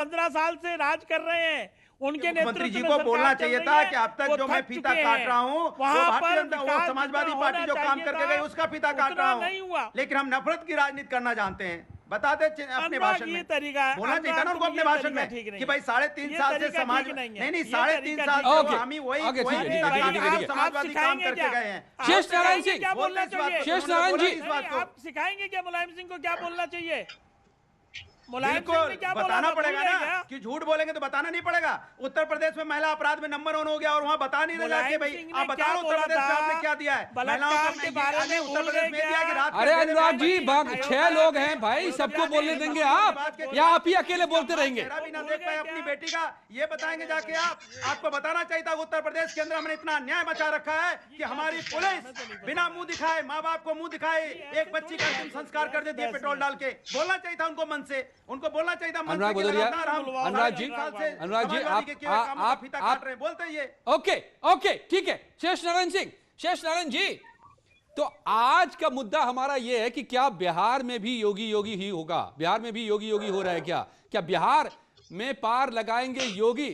15 साल से राज कर रहे हैं, उनके मुख्यमंत्री नेतृत्व जी में को सरकार बोलना चल चाहिए रही था है, कि अब तक वो जो मैं थक फीता चुके काट हैं। रहा हूँ वो वहां भारतीय पर जनता वो विकास समाजवादी जितना पार्टी होना जो काम चाहिए करके था, गई उसका फीता काट उतना रहा हूँ। नहीं हुआ। लेकिन हम नफरत की राजनीति करना जानते हैं। बताते अपने अनुराग, भाषण ये में तरीका बोलना चाहिए था ना उनको अपने भाषण में कि भाई 3.5 साल से समाज नहीं 3.5 साल से हम ही वही समाजवादी काम करके गए हैं। शेष नारायण सिंह क्या बोलना चाहिए? शेष नारायण जी आप सिखाएंगे क्या मुलायम सिंह को क्या बोलना चाहिए? मुलायम को सिंह ने क्या बताना पड़ेगा ना क्या? कि झूठ बोलेंगे तो बताना नहीं पड़ेगा। उत्तर प्रदेश में महिला अपराध में नंबर 1 हो गया और वहां बता नहीं रहा कि भाई आप बताओ उत्तर प्रदेश में आपने क्या दिया है महिलाओं के बारे में उत्तर प्रदेश में दिया कि रात। अरे अनुराग जी 6 लोग हैं भाई, सबको बोलने देंगे आप या आप ही अकेले बोलते रहेंगे? भी ना देख पाए अपनी बेटी का ये बताएंगे जाके आप। आपको बताना चाहिए था उत्तर प्रदेश के अंदर हमने इतना अन्याय मचा रखा है कि हमारी पुलिस बिना मुंह दिखाए माँ बाप को मुंह दिखाए एक बच्ची का अंतिम संस्कार कर देती है पेट्रोल डाल के। बोलना चाहिए था उनको मन से, उनको बोलना चाहिए था। अनुराग भदौरिया, अनुराग जी आप फीता काट रहे हैं बोलते ये। ओके ठीक है। शेष नारायण जी, तो आज का मुद्दा हमारा यह है कि क्या बिहार में भी योगी योगी ही होगा? बिहार में भी योगी योगी हो रहा है क्या? क्या बिहार में पार लगाएंगे योगी?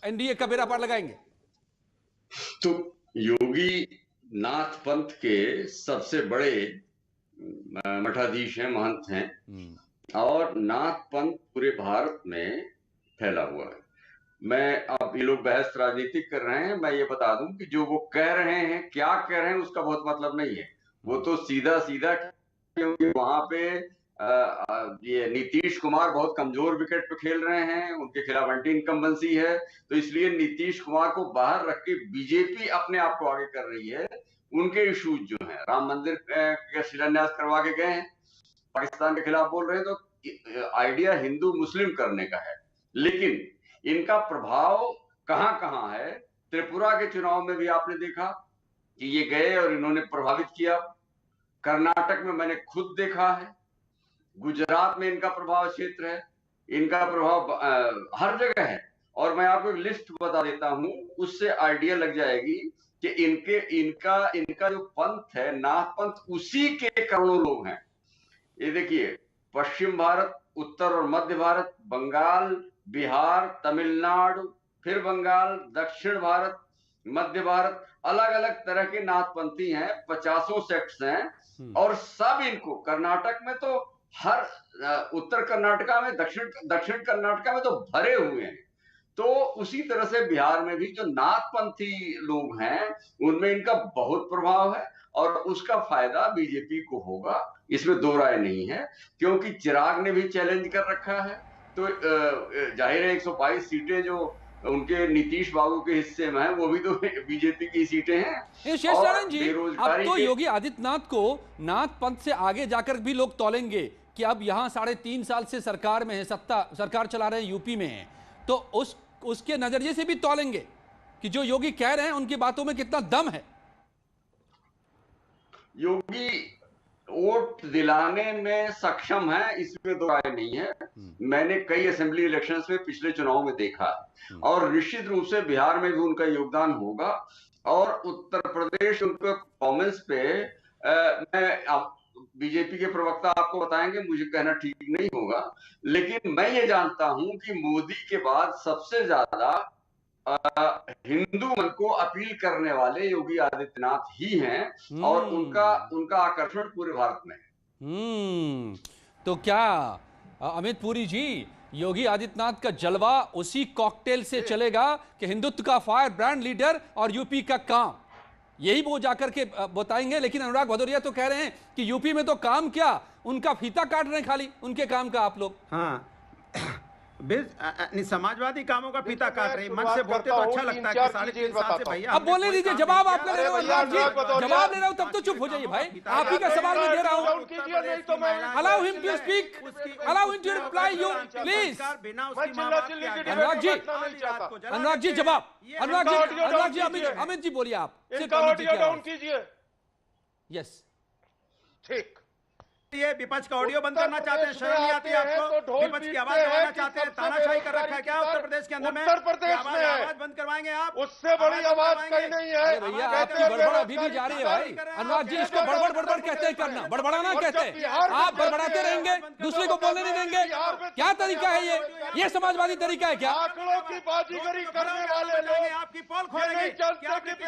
एनडीए का बेड़ा पार लगाएंगे? तो योगी नाथ पंथ के सबसे बड़े मठाधीश हैं, महंत हैं और नाथ पंथ पूरे भारत में फैला हुआ है। मैं अब ये लोग बहस राजनीतिक कर रहे हैं, मैं ये बता दूं कि जो वो कह रहे हैं क्या कह रहे हैं उसका बहुत मतलब नहीं है। वो तो सीधा सीधा, क्योंकि वहां पे ये नीतीश कुमार बहुत कमजोर विकेट पे खेल रहे हैं, उनके खिलाफ एंटी इनकम्बेंसी है, तो इसलिए नीतीश कुमार को बाहर रख के बीजेपी अपने आप को आगे कर रही है। उनके इशूज जो हैं, राम मंदिर का शिलान्यास करवा के गए हैं, पाकिस्तान के खिलाफ बोल रहे हैं, तो आइडिया हिंदू मुस्लिम करने का है। लेकिन इनका प्रभाव कहां कहां है? त्रिपुरा के चुनाव में भी आपने देखा कि ये गए और इन्होंने प्रभावित किया। कर्नाटक में मैंने खुद देखा है, गुजरात में इनका प्रभाव क्षेत्र है, इनका प्रभाव हर जगह है। और मैं आपको एक लिस्ट बता देता हूं, उससे आइडिया लग जाएगी कि इनका जो पंथ है नाथ पंथ, उसी के करोड़ों लोग हैं। ये देखिए, पश्चिम भारत, उत्तर और मध्य भारत, बंगाल, बिहार, तमिलनाडु, फिर बंगाल, दक्षिण भारत, मध्य भारत, अलग अलग तरह के नाथपंथी हैं, 50 सेक्ट्स हैं। और सब इनको कर्नाटक में तो हर उत्तर कर्नाटका में, दक्षिण कर्नाटका में तो भरे हुए हैं। तो उसी तरह से बिहार में भी जो नाथपंथी लोग हैं उनमें इनका बहुत प्रभाव है और उसका फायदा बीजेपी को होगा, इसमें दो राय नहीं है। क्योंकि चिराग ने भी चैलेंज कर रखा है, तो जाहिर है 122 सीटें जो उनके नीतीश बाबू के हिस्से में है वो भी तो बीजेपी की सीटें हैं। शेष नारायण जी, अब तो योगी आदित्यनाथ को नाथ पंथ से आगे जाकर भी लोग तौलेंगे कि अब यहाँ 3.5 साल से सरकार में है, सरकार चला रहे हैं, यूपी में है, तो उसके नजरिए से भी तौलेंगे कि जो योगी कह रहे हैं उनकी बातों में कितना दम है। योगी वोट दिलाने में सक्षम है, इसमें दो राय नहीं है। मैंने कई असेंबली इलेक्शंस में पिछले चुनाव में देखा और निश्चित रूप से बिहार में भी उनका योगदान होगा। और उत्तर प्रदेश उनके परफॉर्मेंस पे मैं बीजेपी के प्रवक्ता आपको बताएंगे, मुझे कहना ठीक नहीं होगा, लेकिन मैं ये जानता हूं कि मोदी के बाद सबसे ज्यादा हिंदू मन को अपील करने वाले योगी आदित्यनाथ ही हैं और उनका आकर्षण पूरे भारत में है। तो क्या अमित पुरी जी, योगी आदित्यनाथ का जलवा उसी कॉकटेल से चलेगा कि हिंदुत्व का फायर ब्रांड लीडर और यूपी का काम, यही वो जाकर के बताएंगे? लेकिन अनुराग भदौरिया तो कह रहे हैं कि यूपी में तो काम क्या, उनका फीता काट रहे हैं खाली उनके काम का आप लोग। हाँ, समाजवादी कामों का फीता काट रहे, मन से बोलते तो अच्छा लगता है कि 3.5 साल से भैया। अब बोलने दीजिए, जवाब आप ले रहे हो अनुराग जी, जवाब ले रहा हूं तब तो चुप हो जाइए भाई, आप ही का सवाल मैं दे रहा हूं। Allow him to speak, allow him to reply you please. Anurag ji जवाब, अनुराग जी अमित जी बोलिए आप। इनका ऑडियो डाउन कीजिए। यस ठीक, ये विपक्ष का ऑडियो बंद करना चाहते हैं, शर्म नहीं आती आपको? विपक्ष की आवाज दबाना चाहते हैं, तानाशाही कर रखा है क्या उत्तर प्रदेश के अंदर में? उत्तर प्रदेश में आवाज बंद करवाएंगे आप? उससे बड़ी आवाज कहीं नहीं है। अरे भैया आपकी बड़बड़ अभी भी जारी है भाई। अनुराग जी इसको बड़बड़ बड़बड़ कहते हैं करना, बड़बड़ाना कहते हैं। आप बड़बड़ाते रहेंगे, दूसरे को बोलने नहीं देंगे, क्या तरीका है ये समाजवादी तरीका है क्या? आंकड़ों की बाजीगरी करने वाले लोग आपकी पोल खोलेंगे। नहीं जानते कि